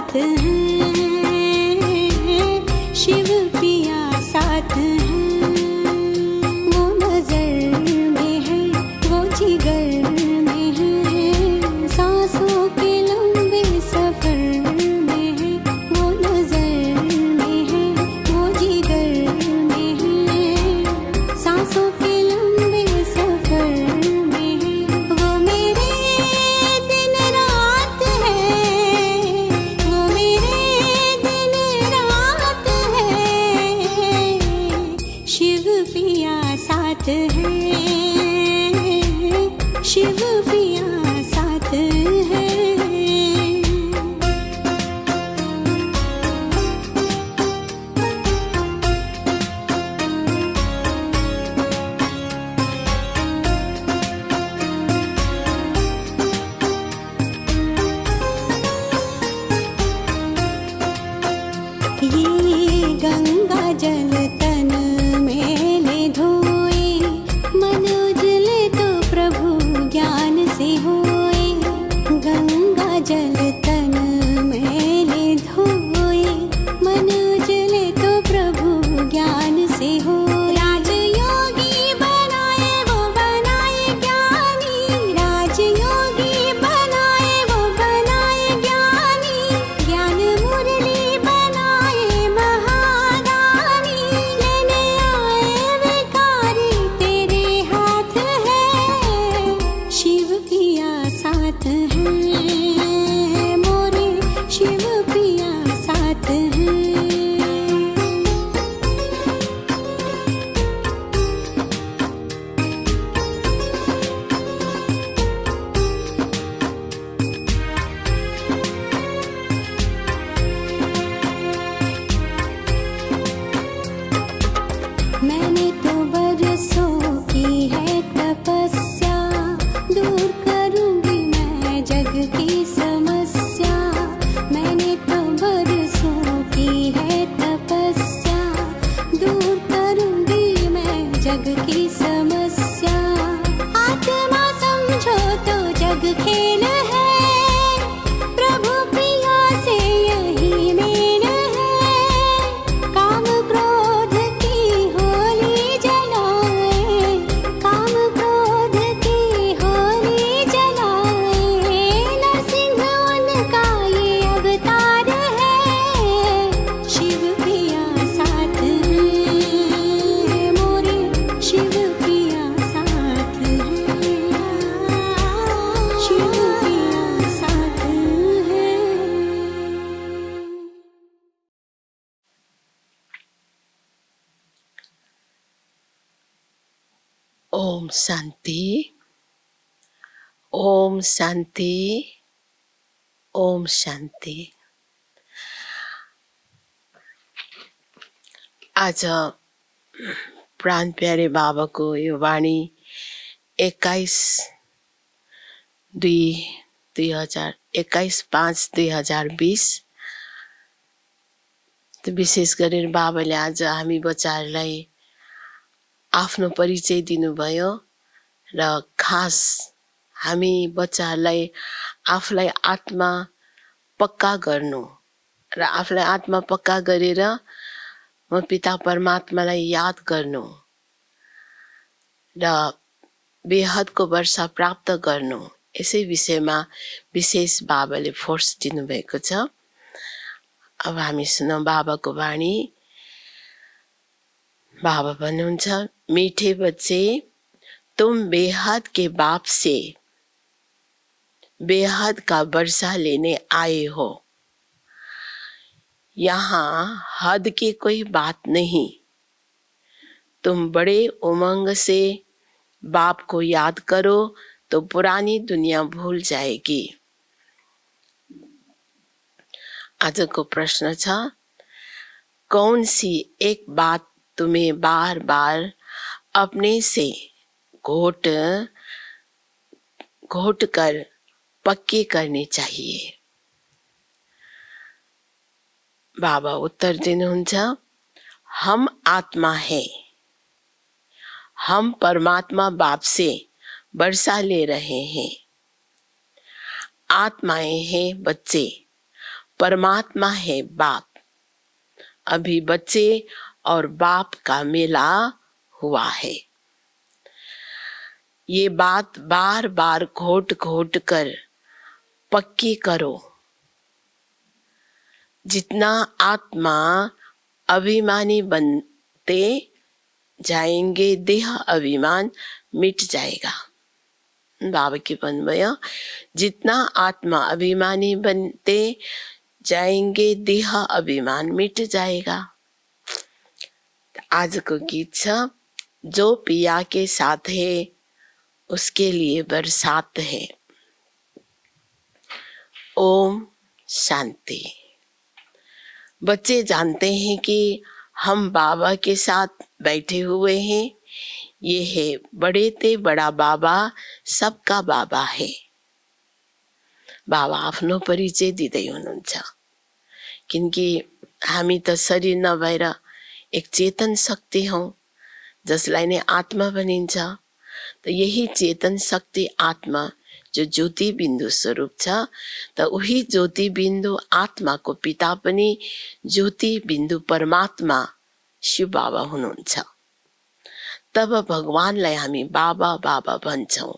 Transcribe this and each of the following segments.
साथ हैं, शिव पिया साथ हैं। वो नजर में है, वो जिगर में है, सांसों के लंबे सफर में है। वो नजर में है, वो जिगर में है, सांसों के लंबे सफर में है। वो मेरे दिन रात है, वो मेरे दिन रात है, शिव पिया साथ है, शिव पिया साथ है। ये गंगा जल तन में ले धोए, मन उजले तो प्रभु ज्ञान से होए। गंगा जल तन में ले धोए, मन उजले तो प्रभु ज्ञान से हो। राजयोगी बनाए वो बनाए ज्ञानी, राजयोगी बनाए वो बनाए ज्ञानी, ज्ञान मुरली बनाए महादानी। लेने आए भिखारी तेरे हाथ है, शिव पिया साथ है, मोरे शिव पिया साथ है। मैंने तो बरसों की है तपस्या, दूर करूंगी मैं जग की समस्या। मैंने तो बरसों की है तपस्या, दूर करूंगी मैं जग की समस्या। आत्मा समझो तो जग खेल है, प्रभु प्रिया से यही मेल है। काम क्रोध की होली जलाए, काम क्रोध की होली जलाए। नरसिंह उनका ये अवतार है, शिव पिया साथ है, मोरे शिव पिया साथ है, शिव पिया साथ है। ओम शांति, ओम शांति, ओम शांति। आज प्राण प्यारे बाबा को यो वाणी 21/5/2020 विशेष गरेर बाबाले आज हामी बच्चाहरूलाई आफ्नो परिचय दिनुभयो र खास हामी बच्चाहरूलाई आफूलाई आत्मा पक्का गर्नु र आफूलाई आत्मा पक्का गरेर म पिता परमात्मालाई याद गर्नु र बेहदको वर्षा प्राप्त गर्नु, यसै विषयमा विशेष बाबाले फोर्स दिनुभएको छ। अब हामी सुनौं बाबाको वाणी। बाबा भन्नुहुन्छ, मीठे बच्चे, तुम बेहद के बाप से बेहद का वर्षा लेने आए हो। यहाँ हद की कोई बात नहीं। तुम बड़े उमंग से बाप को याद करो तो पुरानी दुनिया भूल जाएगी। आजको प्रश्न छ, कौन सी एक बात तुम्हें बार बार अपने से घोट कर पक्की करनी चाहिए? बाबा उत्तर दिनुहुन्छ, हम आत्मा है, हम परमात्मा बाप से वर्षा ले रहे हैं। आत्माएं हैं बच्चे, परमात्मा है बाप। अभी बच्चे और बाप का मेला हुआ है। ये बात बार बार घोट घोट कर पक्की करो। जितना आत्मा अभिमानी बनते जाएंगे, देह अभिमान मिट जाएगा। बाबा की बनमय, जितना आत्मा अभिमानी बनते जाएंगे, देह अभिमान मिट जाएगा। आज को गीत छ, जो पिया के साथ है उसके लिए बरसात है। ओम शांति। बच्चे जानते हैं कि हम बाबा के साथ बैठे हुए हैं। ये है बड़े ते बड़ा बाबा, सबका बाबा है। बाबा आफ्नो परिचय दिँदै हुनुहुन्छ। किनकि हामी त शरीर नभएर एक चेतन शक्ति हौ, जसलाई नै आत्मा भनिन्छ। त यही चेतन शक्ति आत्मा जो ज्योति बिन्दु स्वरूप छ, त उही ज्योति बिन्दु आत्माको पिता पनि ज्योति बिन्दु परमात्मा शिव बाबा हुनुहुन्छ। तब भगवानलाई हामी बाबा बाबा भन्छौं।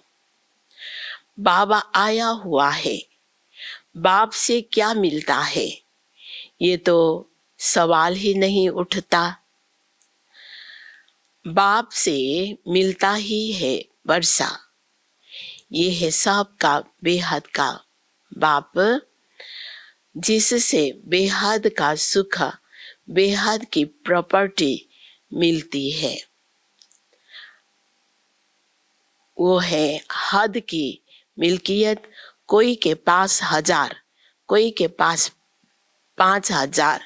बाबा आया हुआ है, बाप से क्या मिलता है, ये तो सवाल ही नहीं उठता। बाप से मिलता ही है वर्षा। ये है सबका बेहद का बाप, जिससे बेहद का सुख, बेहद की प्रॉपर्टी मिलती है। वो है हद की मिल्कियत। कोई के पास 1000, कोई के पास 5000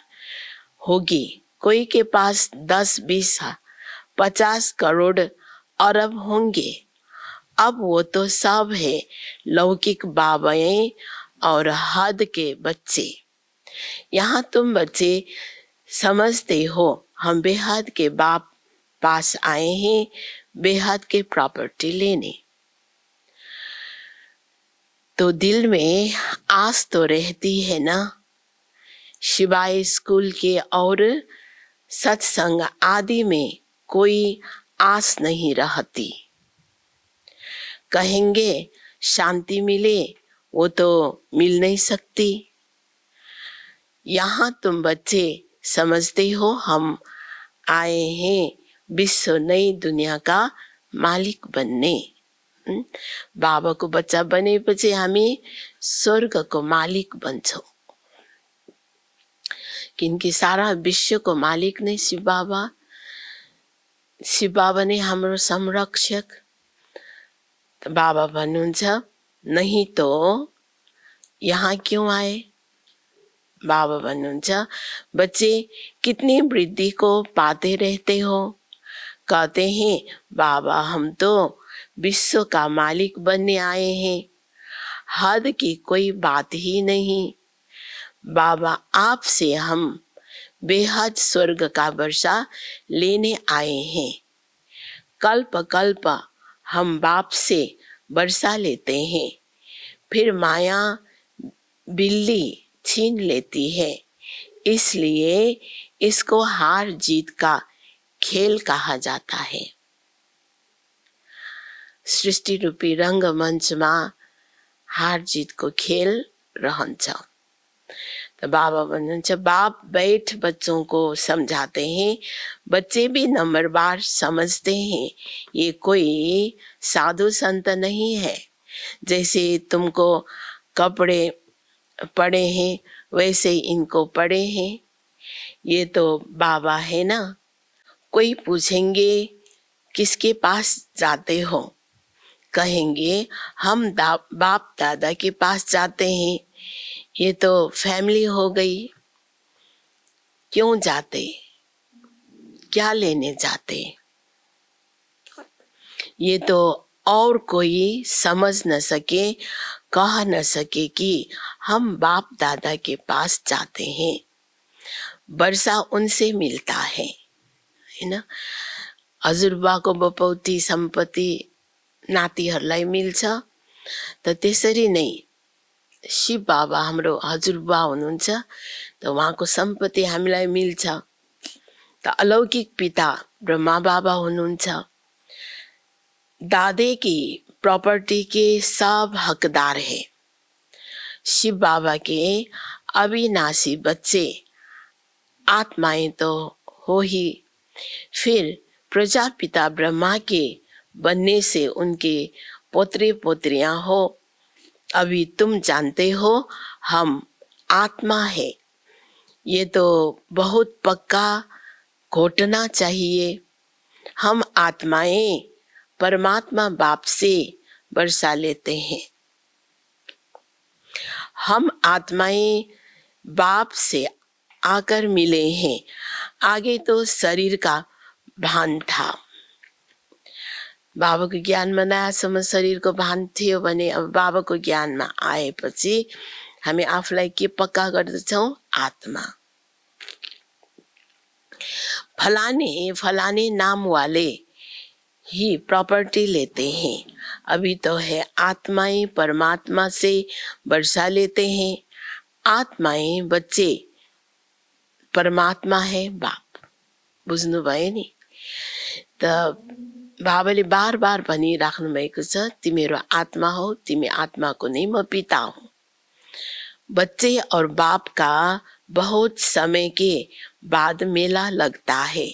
होगी, कोई के पास 10, 20, 50 करोड़ अरब होंगे। अब वो तो सब है लौकिक बाबाएं और हद के बच्चे। यहाँ तुम बच्चे समझते हो हम बेहद के बाप पास आए हैं, बेहद के प्रॉपर्टी लेने। तो दिल में आस तो रहती है ना। शिवाय स्कूल के और सत्संग आदि में कोई आस नहीं रहती। कहेंगे शांति मिले, वो तो मिल नहीं सकती। यहाँ तुम बच्चे समझते हो हम आए हैं विश्व नई दुनिया का मालिक बनने। बाबा को बच्चा बनेपछि हामी स्वर्गको मालिक बन्छौं। किनकि सारा विश्वको मालिक नै शिव बाबा। शिव बाबा नै हाम्रो संरक्षक। तो बाबा भन्नुहुन्छ, नहीं तो यहाँ क्यों आए। बाबा भन्नुहुन्छ, बच्चे कितनी वृद्धि को पाते रहते हो। कहते हैं बाबा हम तो विश्व का मालिक बनने आए हैं, हद की कोई बात ही नहीं। बाबा आपसे हम बेहद स्वर्ग का वर्षा लेने आए हैं। कल्प कल्प हम बाप से वर्षा लेते हैं, फिर माया बिल्ली छीन लेती है। इसलिए इसको हार जीत का खेल कहा जाता है। सृष्टि रूपी रंगमञ्चमा हार जीत को खेल रहन्छ। तो बाबा भन्नुहुन्छ, बाप बैठ बच्चों को समझाते हैं। बच्चे भी नंबरवार समझते हैं। ये कोई साधु संत नहीं है। जैसे तुमको कपड़े पड़े हैं वैसे इनको पड़े हैं। ये तो बाबा है ना। कोई पूछेंगे किसके पास जाते हो, कहेंगे हम बाप दादा के पास जाते हैं। ये तो फैमिली हो गई। क्यों जाते, क्या लेने जाते, ये तो और कोई समझ न सके, कह न सके कि हम बाप दादा के पास जाते हैं। वर्षा उनसे मिलता है ना। हजुरबाको बपौती सम्पत्ति नातीहरूलाई मिल्छ। त त्यसरी नै शिव बाबा हाम्रो हजुरबा हुनुहुन्छ, त उहाँको सम्पत्ति हामीलाई मिल्छ। त अलौकिक पिता ब्रह्मा बाबा हुनुहुन्छ, दादे की प्रॉपर्टी के सब हकदार है। शिव बाबा के अविनाशी बच्चे आत्माएं तो हो ही, फिर प्रजापिता ब्रह्मा के बनने से उनके पोतरे पोतरियां हो। अभी तुम जानते हो हम आत्मा है, ये तो बहुत पक्का घोटना चाहिए। हम आत्माएं परमात्मा बाप से बरसा लेते हैं। हम आत्माएं बाप से आकर मिले हैं। आगे तो शरीर का भान था। बाबाको ज्ञानमा नआएसम्म शरीरको भान थियो भने अब बाबाको ज्ञानमा आएपछि हामी आफूलाई के पक्का गर्दछौँ? आत्मा। फलाने फलाने नाम वाले ही प्रॉपर्टी लेते हैं। अभी तो है आत्माएं परमात्मा से बरसा लेते हैं। आत्माएं बच्चे परमात्मा है बाप। बुझ्नुभयो नि? त बाबाले बार बार भनिराख्नु भएको छ, तिमीहरू आत्मा हो, तिमी आत्माको नै म पिता हूँ। बच्चे और बाप का बहुत समय के बाद मेला लगता है।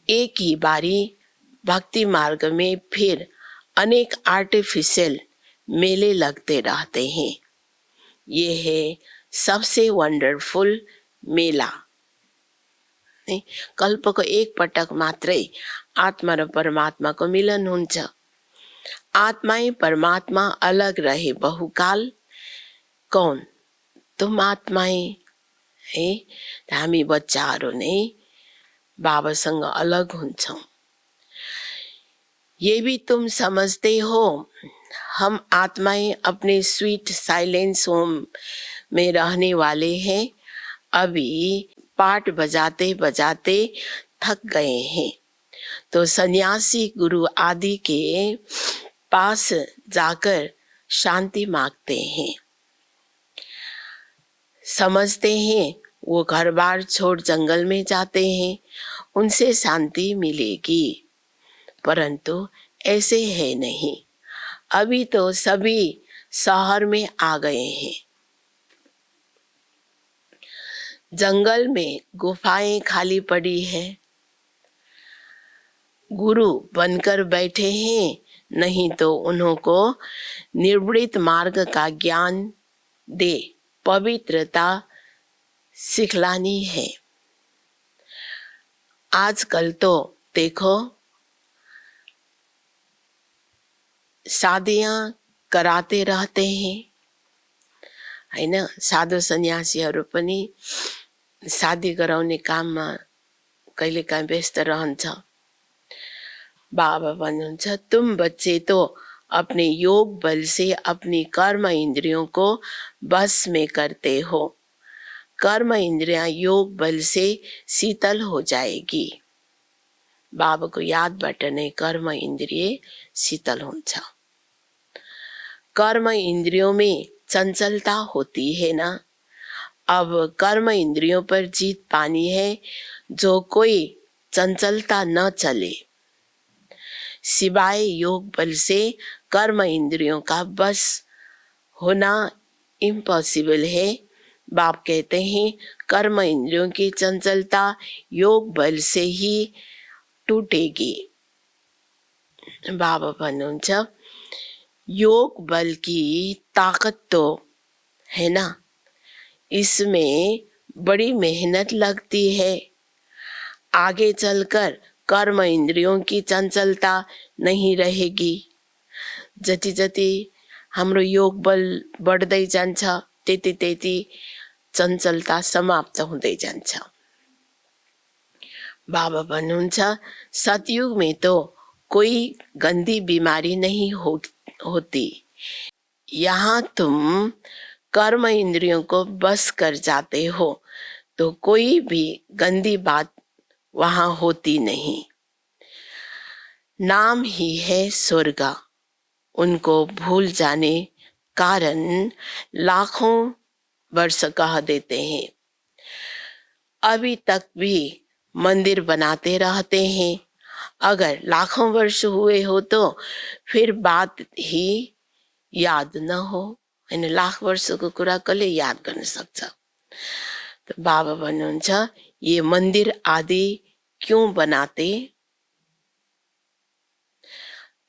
एक ही बारी भक्ति मार्ग में फिर अनेक आर्टिफिशियल मेले लगते रहते हैं। ये है सबसे वंडरफुल मेला। कल्पको एक पटक मात्रै आत्मा र परमात्माको मिलन हुन्छ। आत्माएं परमात्मा अलग रहे बहुकाल। कौन? तुम आत्माएं है। हामी बच्चाहरू नै बाबासँग अलग हुन्छौं। ये भी तुम समझते हो, हम आत्माएं अपने स्वीट साइलेंस होम में रहने वाले हैं। अभी पाठ बजाते बजाते थक गए हैं, तो सन्यासी गुरु आदि के पास जाकर शांति मांगते हैं। समझते हैं वो घर बार छोड़ जंगल में जाते हैं, उनसे शांति मिलेगी, परंतु ऐसे है नहीं। अभी तो सभी शहर में आ गए हैं। जंगल में गुफाएं खाली पड़ी है, गुरु बनकर बैठे हैं, नहीं तो उन्हों को निर्वृत मार्ग का ज्ञान दे पवित्रता सिखलानी है। आजकल तो देखो शादियां कराते रहते हैं, हैन? साधु सन्यासीहरू पनि शादी गराउने काममा कहिलेकाहीँ व्यस्त रहन्छ। बाबा भन्नुहुन्छ, तुम बच्चे तो अपने योग बल से अपनी कर्म इंद्रियों को बस में करते हो। कर्म इंद्रियां योग बल से शीतल हो जाएगी। बाबाको यादबाट नै कर्म इंद्रिय शीतल हुन्छ। कर्म इंद्रियों में चंचलता होती है ना। अब कर्म इंद्रियों पर जीत पानी है, जो कोई चंचलता न चले। सिवाय योग बल से कर्म इंद्रियों का बस होना इम्पॉसिबल है। बाप कहते हैं कर्म इंद्रियों की चंचलता योग बल से ही टूटेगी। बाबा भन्नुहुन्छ, योग बल की ताकत तो है ना, इसमें बड़ी मेहनत लगती है। आगे चलकर कर्म इंद्रियों की चंचलता नहीं रहेगी। जति जति हाम्रो योग बल बढ्दै जान्छ, त्यति त्यति चञ्चलता समाप्त हुँदै जान्छ। बाबा भन्नुहुन्छ, सतयुग में तो कोई गंदी बीमारी नहीं होती। यहाँ तुम कर्म इंद्रियों को बस कर जाते हो, तो कोई भी गंदी बात वहां होती नहीं। नाम ही है स्वर्ग, उनको भूल जाने कारण लाखों वर्ष कह देते हैं। अभी तक भी मंदिर बनाते रहते हैं। अगर लाखों वर्ष हुए हो तो फिर बात ही याद न हो, होइन, लाख वर्षको कुरा कसले याद गर्न सक्छ। तो बाबा भन्नुहुन्छ ये मंदिर आदि क्यों बनाते,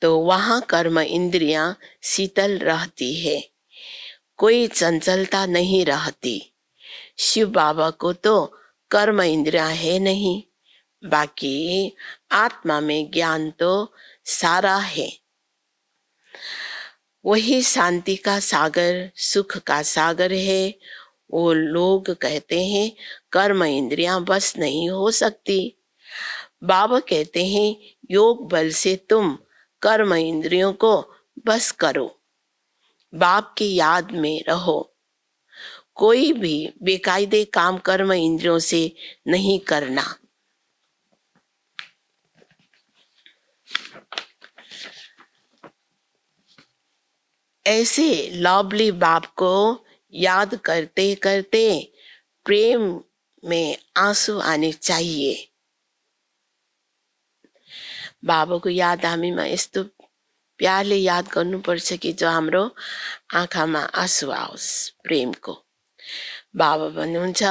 तो वहां कर्म इंद्रियां शीतल रहती है, कोई चंचलता नहीं रहती। शिव बाबा को तो कर्म इंद्रियां है नहीं, बाकी आत्मा में ज्ञान तो सारा है। वही शांति का सागर, सुख का सागर है। वो लोग कहते हैं कर्म इंद्रियां बस नहीं हो सकती। बाबा कहते हैं योग बल से तुम कर्म इंद्रियों को बस करो, बाप की याद में रहो। कोई भी बेकायदे काम कर्म इंद्रियों से नहीं करना। ऐसे लवली बाप को याद करते करते प्रेम में आंसू आने चाहिए। बाबाको याद हामीमा यस्तो प्यारले याद गर्नुपर्छ कि जो हाम्रो आँखामा आँसु आओस् प्रेमको। बाबा भन्नुहुन्छ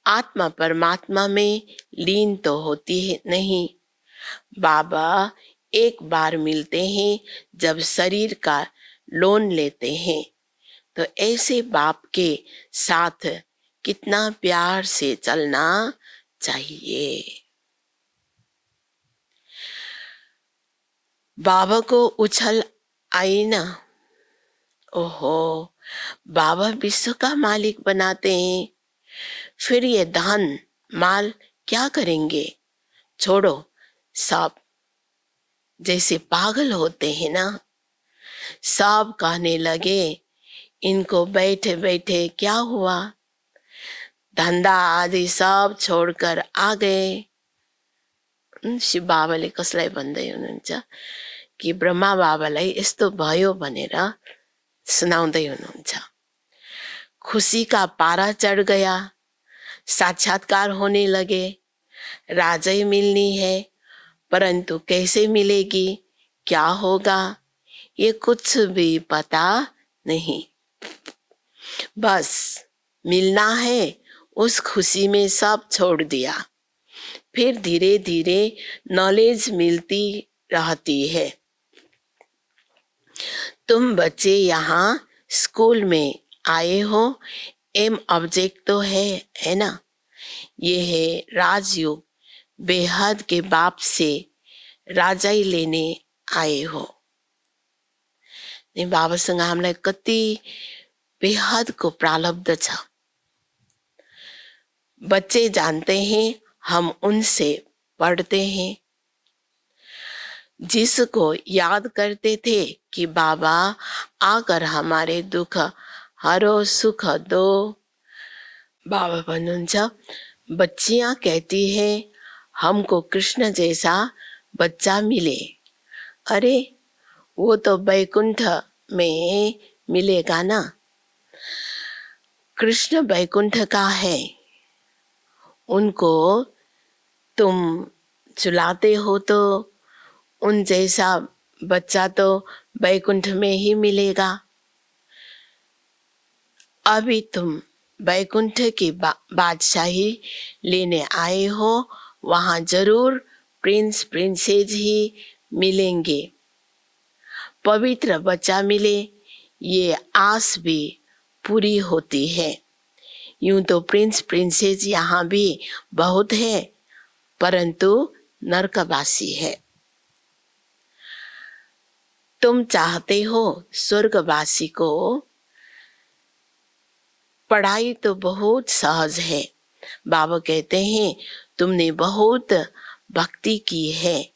आत्मा परमात्मा में लीन तो होती है नहीं। बाबा एक बार मिलते हैं जब शरीर का लोन लेते हैं, तो ऐसे बाप के साथ कितना प्यार से चलना चाहिए। बाबा को उछल आई ना, ओहो, बाबा विश्व का मालिक बनाते हैं, फिर ये धन माल क्या करेंगे। छोड़ो, सब जैसे पागल होते हैं ना। सब कहने लगे इनको बैठे बैठे क्या हुआ, धंधा आदि सब छोड़कर आ गए। शिव बाबाले कसलाई भन्दै हुनुहुन्छ कि ब्रह्मा बाबालाई यस्तो भयो भनेर सुनाउँदै हुनुहुन्छ। खुशी का पारा चढ़ गया, साक्षात्कार होने लगे, राजय मिलनी है, परंतु कैसे मिलेगी, क्या होगा, ये कुछ भी पता नहीं। बस मिलना है, उस खुशी में सब छोड़ दिया। फिर धीरे धीरे नॉलेज मिलती रहती है। तुम बच्चे यहाँ स्कूल में आए हो, एम ऑब्जेक्ट तो है ना। ये है राजयोग, बेहद के बाप से राजाई लेने आए हो। बाबासँग हामीलाई कति बेहदको प्रारब्ध छ। बच्चे जानते हैं, हम उनसे पढ़ते हैं। जिसको याद करते थे कि बाबा आकर हमारे दुख हरो, सुख दो। बाबा भन्नुहुन्छ बच्चियां कहती है हमको कृष्ण जैसा बच्चा मिले। अरे वो तो बैकुंठ में मिलेगा ना। कृष्ण बैकुंठ का है, उनको तुम चुलाते हो तो उन जैसा बच्चा तो बैकुंठ में ही मिलेगा। अभी तुम बैकुंठ की बादशाही लेने आए हो, वहां जरूर प्रिंस प्रिंसेस ही मिलेंगे। पवित्र बच्चा मिले, ये आस भी पूरी होती है। यूं तो प्रिंस प्रिंसेस यहाँ भी बहुत है, परंतु नरकवासी है। तुम चाहते हो स्वर्गवासी को, पढ़ाई तो बहुत सहज है। बाबा कहते हैं तुमने बहुत भक्ति की है,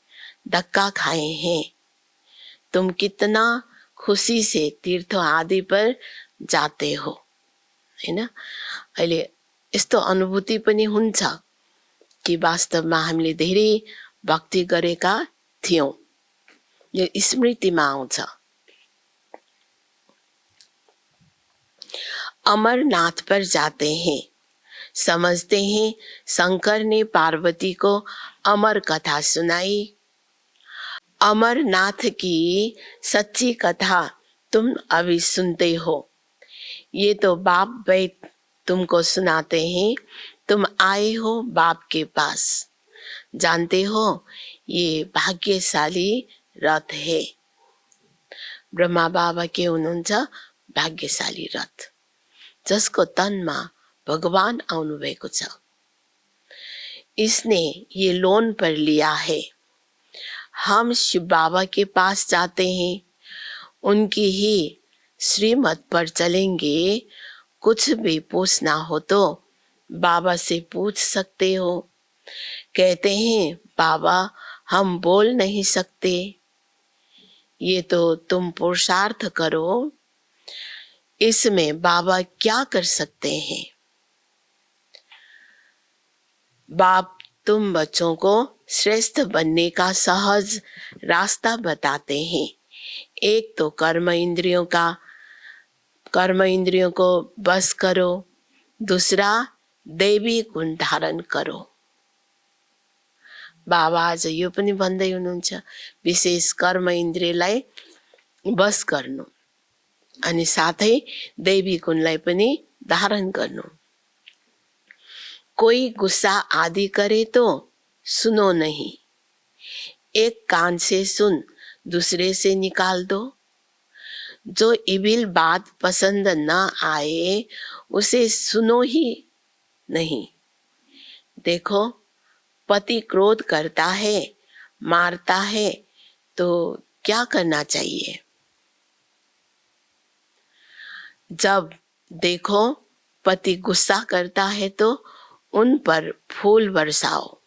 धक्का खाए हैं, तुम कितना खुशी से तीर्थ आदि पर जाते हो, हैन। अहिले यस्तो अनुभूति पनि हुन्छ कि वास्तवमा हामीले धेरै भक्ति गरेका थियौं, यो स्मृतिमा आउँछ। अमरनाथ पर जाते हैं, समझते हैं शंकर ने पार्वती को अमर कथा सुनाई। अमरनाथ की सच्ची कथा तुम अभी सुनते हो। ये तो बाप बैठ तुमको सुनाते हैं। तुम आए हो बाप के पास। जानते हो ये भाग्यशाली रथ है। ब्रह्मा बाबा के हुनुहुन्छ भाग्यशाली रथ, जसको तनमा भगवान आउनु भएको छ। इसने ये लोन पर लिया है। हम शिव बाबा के पास जाते हैं, उनकी ही श्रीमत पर चलेंगे। कुछ भी पूछना हो तो बाबा से पूछ सकते हो। कहते हैं बाबा हम बोल नहीं सकते, ये तो तुम पुरुषार्थ करो। इसमें बाबा क्या कर सकते हैं? बाप तुम बच्चों को श्रेष्ठ बनने का सहज रास्ता बताते हैं। एक तो कर्म इंद्रियों को बस करो, दूसरा दैवी गुण धारण करो। बाबा आज यो पनि भन्दै हुनुहुन्छ, विशेष कर्म इन्द्रियलाई बस गर्नु अनि साथै दैवी गुणलाई पनि धारण गर्नु। कोई गुस्सा आदि करे तो सुनो नहीं, एक कान से सुन दूसरे से निकाल दो। जो इविल बात पसंद न आए उसे सुनो ही नहीं। देखो पति क्रोध करता है, मारता है, तो क्या करना चाहिए? जब देखो पति गुस्सा करता है तो उन पर फूल बरसाओ,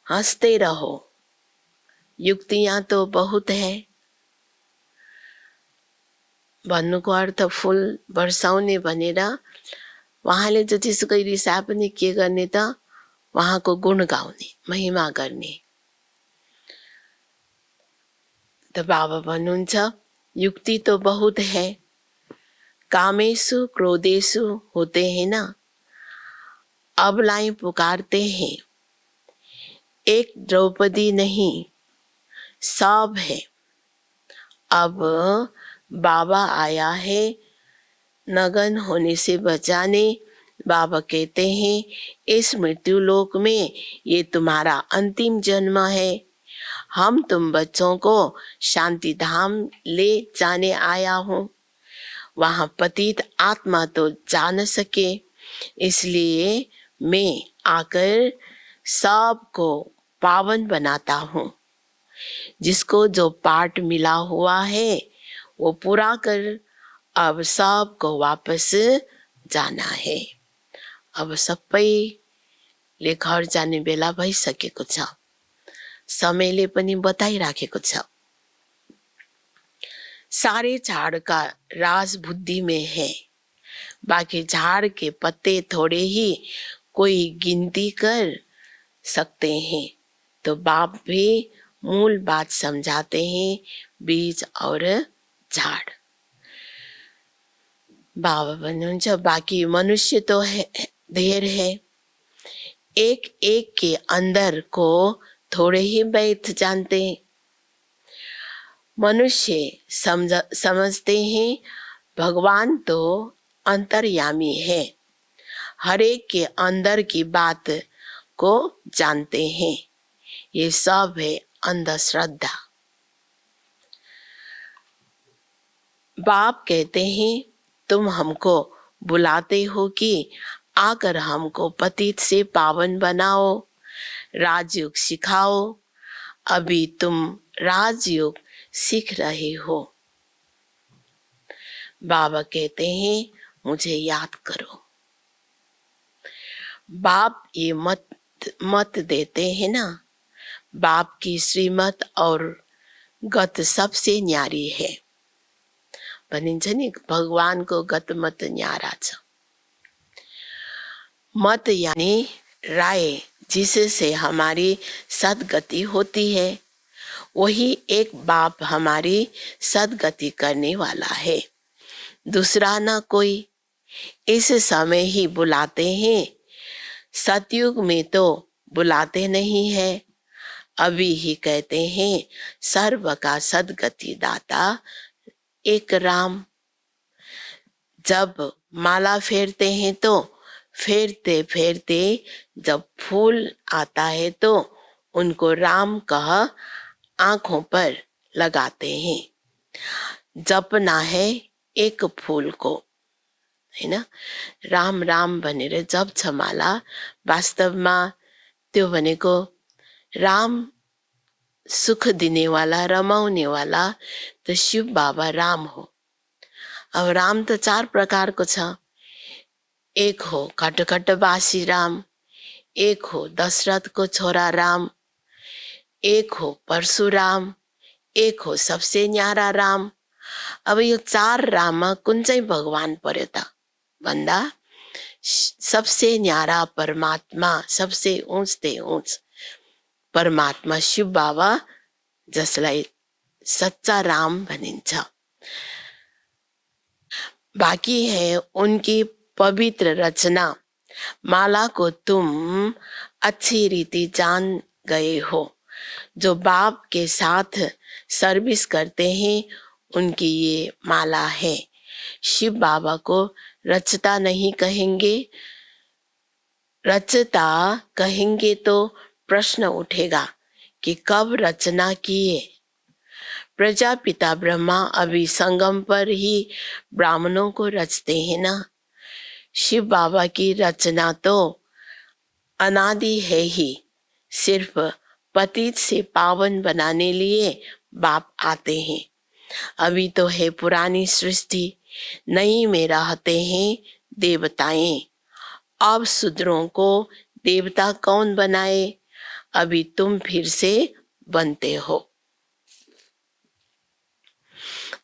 हंसते रहो। युक्तियां तो बहुत है। भन्नुको अर्थ फूल बरसाउने भनेर उहाँले जतिसुकै रिसा पनि के गर्ने त उहाँको गुण गाउने, महिमा गर्ने। त बाबा भन्नुहुन्छ युक्ति तो बहुत है, कामेशु क्रोधेशु होते हैं ना, अबलाई पुकारते हैं। एक द्रौपदी नहीं, सब है। अब बाबा आया है नगन होने से बचाने। बाबा कहते हैं इस मृत्यु लोक में ये तुम्हारा अंतिम जन्म है। हम तुम बच्चों को शांति धाम ले जाने आया हूँ। वहाँ पतित आत्मा तो जा न सके, इसलिए मैं आकर सबको पावन बनाता हूँ। जिसको जो पाठ मिला हुआ है वो पूरा कर अब सबको वापस जाना है। अब सबैले घर जाने बेला भइसकेको छ। समयले पनि बताइराखेको छ। सारे झाड़ का राज बुद्धि में है। बाकी झाड़ के पत्ते थोड़े ही कोई गिनती कर सकते हैं। तो बाप भी मूल बात समझाते हैं, बीज और झाड़। बाबा भन्नुहुन्छ बाकी मनुष्य तो है, ढेर है। एक एक के अंदर को थोड़े ही बैठ जानते हैं। मनुष्य समझते हैं भगवान तो अंतर्यामी है, हर एक के अंदर की बात को जानते हैं। ये सब है अंधश्रद्धा। बाप कहते हैं तुम हमको बुलाते हो कि आकर हमको पतित से पावन बनाओ, राजयोग सिखाओ। अभी तुम राजयोग सीख रहे हो। बाबा कहते हैं मुझे याद करो। बाप ये मत देते हैं ना, बाप की श्रीमत और गत सबसे न्यारी है। भनिन्छ नि भगवानको गत मत न्यारा छ। मत यानी राय, जिससे हमारी सदगति होती है। वही एक बाप हमारी सदगति करने वाला है। दूसरा न कोई। इस समय ही बुलाते हैं, सतयुग में तो बुलाते नहीं है। अभी ही कहते हैं सर्व का सद्गति दाता एक राम। जब माला फेरते हैं तो फेरते फेरते जब फूल आता है तो उनको राम कह आंखों पर लगाते हैं। जपना है एक फूल को, है ना। राम राम भनेर जप छ माला। वास्तवमा त्यो भनेको राम सुख दिने वाला, रमाउने वाला तो शिव बाबा राम हो। अब राम तो 4 प्रकारको छ। एक हो खटखटवासी राम, एक हो दशरथको छोरा राम, एक हो परशुराम, एक हो सबसे न्यारा राम। अब यो 4 राममा कुन चाहिँ भगवान पर्यो त भन्दा सबसे न्यारा परमात्मा, सबसे ऊंच ते ऊंच परमात्मा शिव बाबा, जसलाई सच्चा राम भनिन्छ। बाकी है उनकी पवित्र रचना। माला को तुम अच्छी रीति जान गए हो। जो बाप के साथ सर्विस करते हैं उनकी ये माला है। शिव बाबा को रचता नहीं कहेंगे। रचता कहेंगे तो प्रश्न उठेगा कि कब रचना किए। प्रजापिता ब्रह्मा अभी संगम पर ही ब्राह्मणों को रचते हैं ना। शिव बाबा की रचना तो अनादि है ही। सिर्फ पतित से पावन बनाने लिए बाप आते हैं। अभी तो है पुरानी सृष्टि, नई में रहते हैं देवताएं। अब शूद्रों को देवता कौन बनाए? अभी तुम फिर से बनते हो।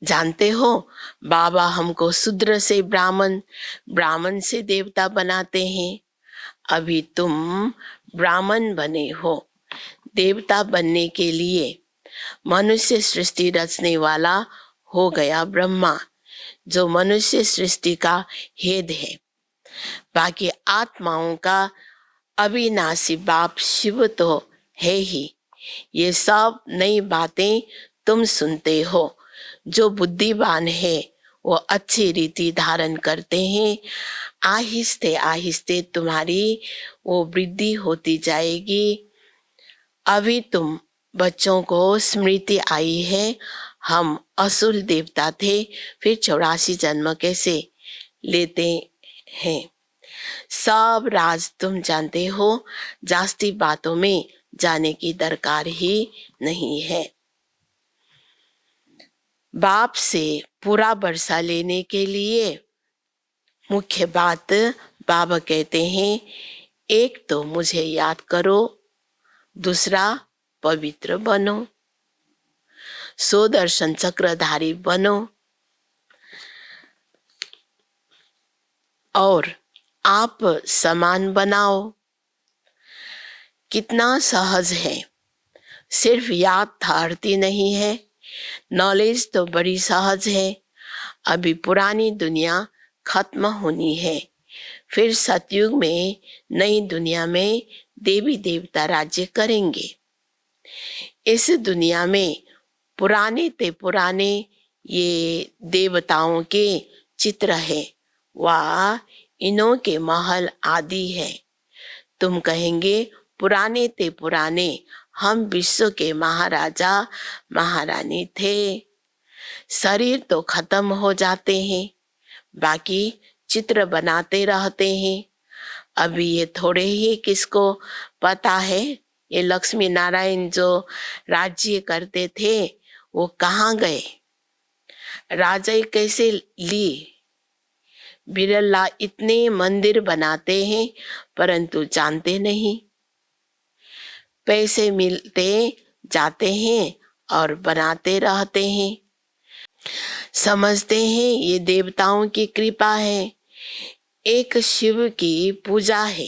जानते हो बाबा हमको शूद्र से ब्राह्मण, ब्राह्मण से देवता बनाते हैं। अभी तुम ब्राह्मण बने हो। देवता बनने के लिए मनुष्य सृष्टि रचने वाला हो गया ब्रह्मा, जो मनुष्य सृष्टि का हेड है। बाकी आत्माओं का अविनाशी बाप शिव तो है ही। ये सब नई बातें तुम सुनते हो। जो बुद्धिमान है वो अच्छी रीति धारण करते हैं। आहिस्ते आहिस्ते तुम्हारी वो वृद्धि होती जाएगी। अभी तुम बच्चों को स्मृति आई है, हम असुर देवता थे, फिर 84 जन्म कैसे लेते हैं। सब राज तुम जानते हो। जास्ती बातों में जाने की दरकार ही नहीं है। बाप से पूरा बरसा लेने के लिए मुख्य बात बाबा कहते हैं, एक तो मुझे याद करो, दूसरा पवित्र बनो, सुदर्शन चक्रधारी बनो और आप समान बनाओ। कितना सहज है। सिर्फ याद थारती नहीं है, नॉलेज तो बड़ी सहज है। अभी पुरानी दुनिया खत्म होनी है, फिर सतयुग में नई दुनिया में देवी देवता राज्य करेंगे। इस दुनिया में पुराने ते पुराने ये देवताओं के चित्र है, वह इन्हों के महल आदि है। तुम कहेंगे पुराने ते पुराने, हम विश्व के महाराजा महारानी थे। शरीर तो खत्म हो जाते हैं, बाकी चित्र बनाते रहते हैं। अभी ये थोड़े ही किसको पता है, ये लक्ष्मी नारायण जो राज्य करते थे वो कहाँ गए, राजा कैसे ली। बिरला इतने मंदिर बनाते हैं परंतु जानते नहीं। पैसे मिलते जाते हैं और बनाते रहते हैं। समझते हैं ये देवताओं की कृपा है, एक शिव की पूजा है।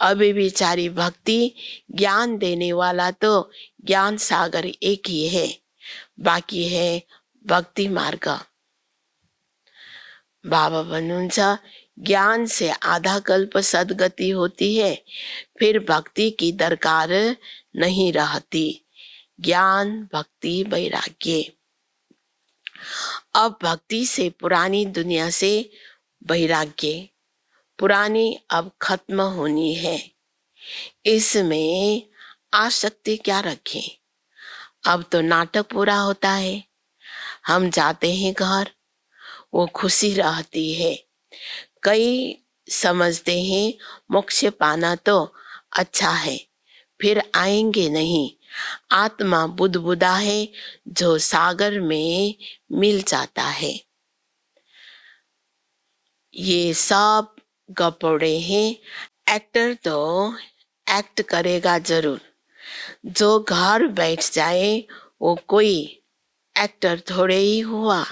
अभी बिचारी भक्ति ज्ञान देने वाला तो ज्ञान सागर एक ही है, बाकी है भक्ति मार्ग। बाबा भन्नुहुन्छ ज्ञान से आधा कल्प सदगति होती है, फिर भक्ति की दरकार नहीं रहती। ज्ञान भक्ति वैराग्य। अब भक्ति से पुरानी दुनिया से वैराग्य, पुरानी अब खत्म होनी है। इसमें आसक्ति क्या रखें? अब तो नाटक पूरा होता है। हम जाते हैं घर, वो खुशी रहती है। कई समझते हैं मोक्ष पाना तो अच्छा है, फिर आएंगे नहीं। आत्मा बुदबुदा है जो सागर में मिल जाता है। ये सब गपोड़े हैं। एक्टर तो एक्ट करेगा जरूर। जो घर बैठ जाए वो कोई एक्टर थोड़े ही हुआ।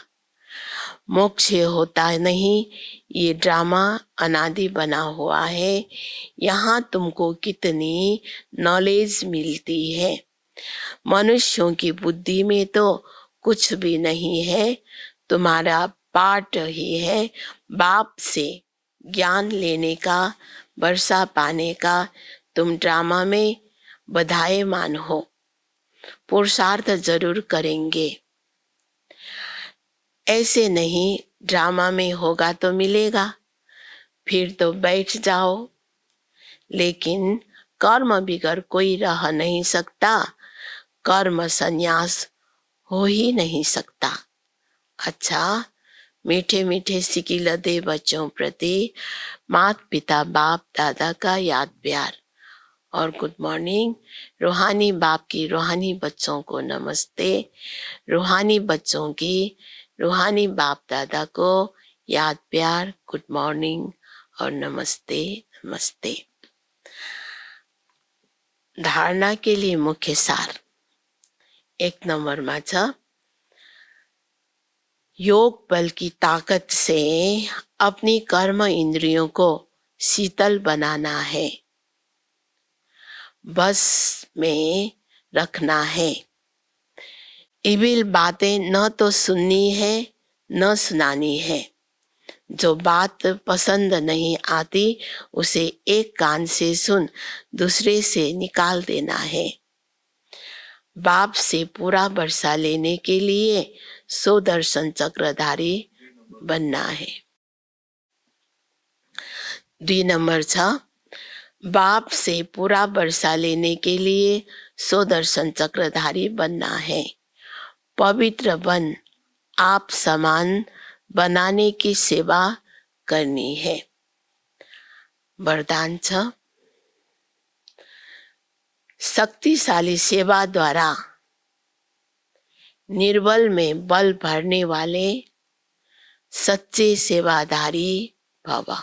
मोक्ष होता नहीं, ये ड्रामा अनादि बना हुआ है। यहाँ तुमको कितनी नॉलेज मिलती है। मनुष्यों की बुद्धि में तो कुछ भी नहीं है। तुम्हारा पाठ ही है बाप से ज्ञान लेने का, वर्षा पाने का। तुम ड्रामा में बधाएमान हो, पुरुषार्थ जरूर करेंगे। ऐसे नहीं ड्रामा में होगा तो मिलेगा, फिर तो बैठ जाओ। लेकिन कर्म बिगर कोई रह नहीं सकता, कर्म संन्यास हो ही नहीं सकता। अच्छा, मीठे मीठे सिकिल दे बच्चों प्रति माता पिता बाप दादा का याद प्यार और गुड मॉर्निंग। रूहानी बाप की रूहानी बच्चों को नमस्ते। रूहानी बच्चों की रूहानी बाप दादा को याद प्यार, गुड मॉर्निंग और नमस्ते नमस्ते। धारणा के लिए मुख्य सार 1 नंबरमा छ, योग बल की ताकत से अपनी कर्म इंद्रियों को शीतल बनाना है, बस में रखना है। इविल बातें न तो सुननी है न सुनानी है। जो बात पसंद नहीं आती उसे एक कान से सुन, दूसरे से निकाल देना है। बाप से पूरा वर्षा लेने के लिए 100 दर्शन चक्रधारी बनना है। 2 नंबर छ, बाप से पूरा वर्षा लेने के लिए 100 दर्शन चक्रधारी बनना है। पवित्र बन आप समान बनाने की सेवा करनी है। वरदान छ, शक्तिशाली सेवा द्वारा निर्बल में बल भरने वाले सच्चे सेवाधारी भव।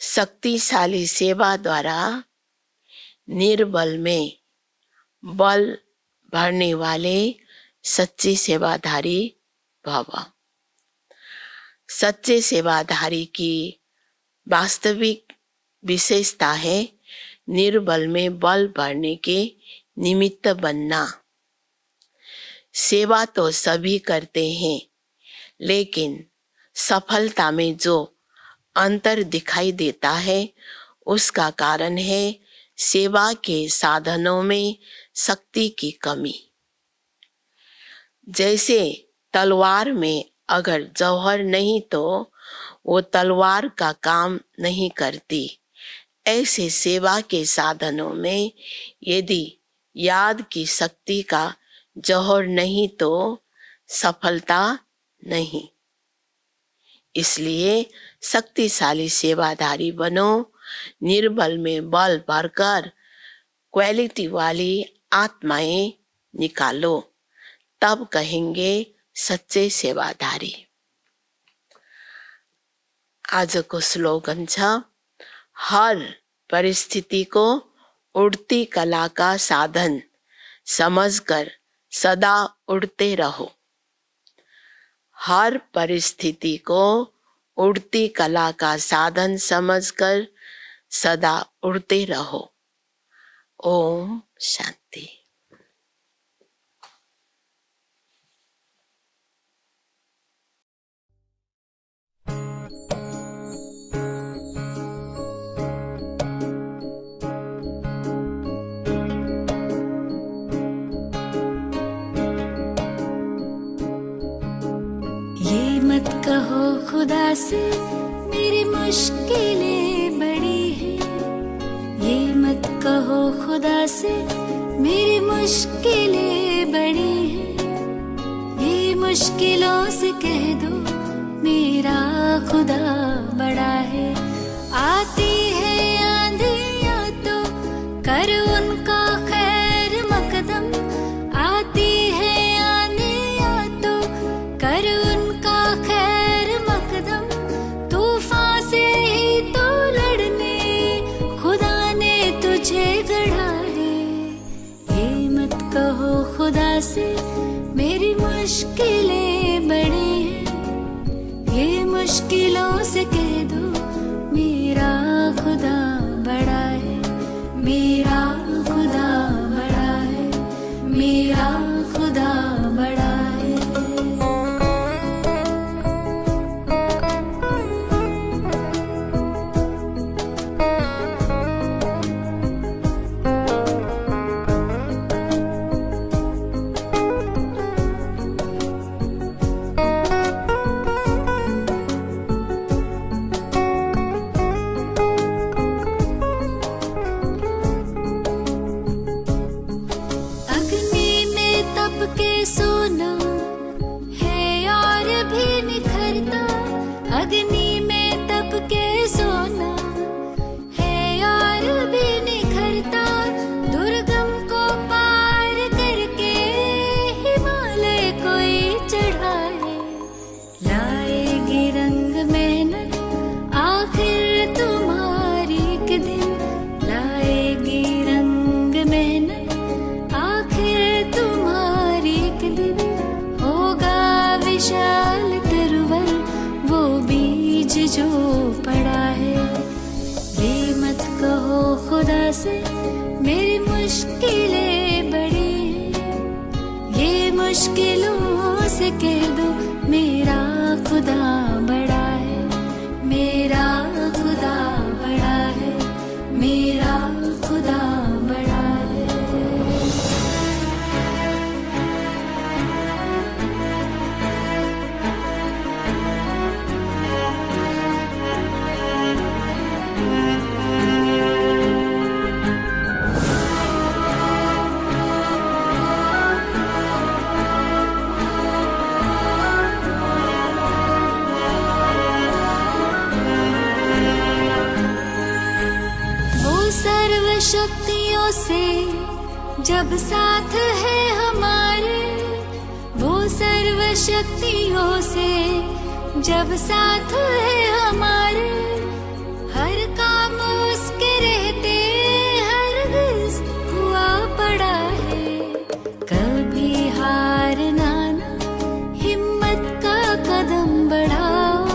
शक्तिशाली सेवा द्वारा निर्बल में बल भरने वाले सच्चे सेवाधारी भव। सच्चे सेवाधारी की वास्तविक विशेषता है निर्बल में बल भरने के निमित्त बनना। सेवा तो सभी करते हैं, लेकिन सफलता में जो अंतर दिखाई देता है उसका कारण है सेवा के साधनों में शक्ति की कमी। जैसे तलवार में अगर जौहर नहीं तो वो तलवार का काम नहीं करती, ऐसे सेवा के साधनों में यदि याद की शक्ति का जौहर नहीं तो सफलता नहीं। इसलिए शक्तिशाली सेवाधारी बनो, निर्बल में बल भरकर क्वालिटी वाली आत्माएं निकालो, तब कहेंगे सच्चे सेवाधारी। आज को स्लोगन छ, हर परिस्थिति को उड़ती कला का साधन समझकर सदा उड़ते रहो। हर परिस्थिति को उड़ती कला का साधन समझकर सदा उड़ते रहो। ओम शांति। से मेरी मुश्किलें बड़ी हैं। ये मत कहो खुदा से मेरी मुश्किलें बड़ी हैं। ये मुश्किलों से कह दो मेरा खुदा बड़ा है। आती है आंधियाँ तो कर उनका खैर मकदम। आती है आंधियाँ तो कर उनका खैर मकदम। तूफान से ही तो लड़ने खुदा ने तुझे गढ़ा है। ये मत कहो खुदा से मेरी मुश्किलें बड़ी हैं। ये मुश्किलों से कह दो मेरा खुदा बड़ा है। मेरा खुदा बड़ा है। मेरा खुदा बड़ा है। अग्नि में तप के सोना है और भी निखरता। अग्नि में तप के सोना है और भी निखरता। दुर्गम को पार करके हिमालय कोई चढ़ाए। लाएगी रंग मेहनत आखिर तुम्हारी एक दिन। लाएगी रंग मेहनत आखिर तुम्हारी एक दिन। होगा विशाल तरवर वो बीज जो पड़ा है। ये मत कहो खुदा से मेरी मुश्किलें बड़ी हैं। ये मुश्किलों से कह दो मेरा खुदा बड़ा है। मेरा खुदा बड़ा है। मेरा खुदा बड़ा है। वो सर्व शक्तियों से जब साथ है हमारे। वो सर्व शक्तियों से जब साथ है हमारे। हर काम उसके रहते हरगिज़ हुआ पड़ा है। कभी हारना ना हिम्मत का कदम बढ़ाओ।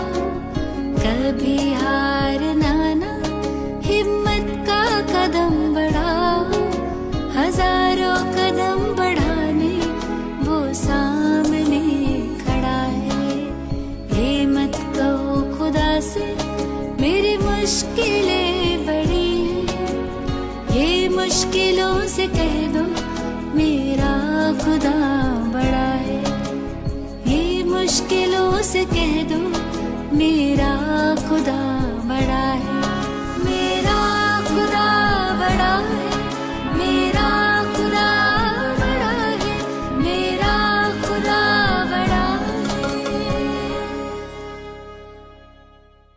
कभी हारना ना हिम्मत का कदम बढ़ाओ। हजारों कदम बढ़ाने वो सामने खड़ा है। ये मत कहो खुदा से मेरी मुश्किलें बड़ी हैं। ये मुश्किलों से कह दो मेरा खुदा बड़ा है। ये मुश्किलों से कह दो मेरा खुदा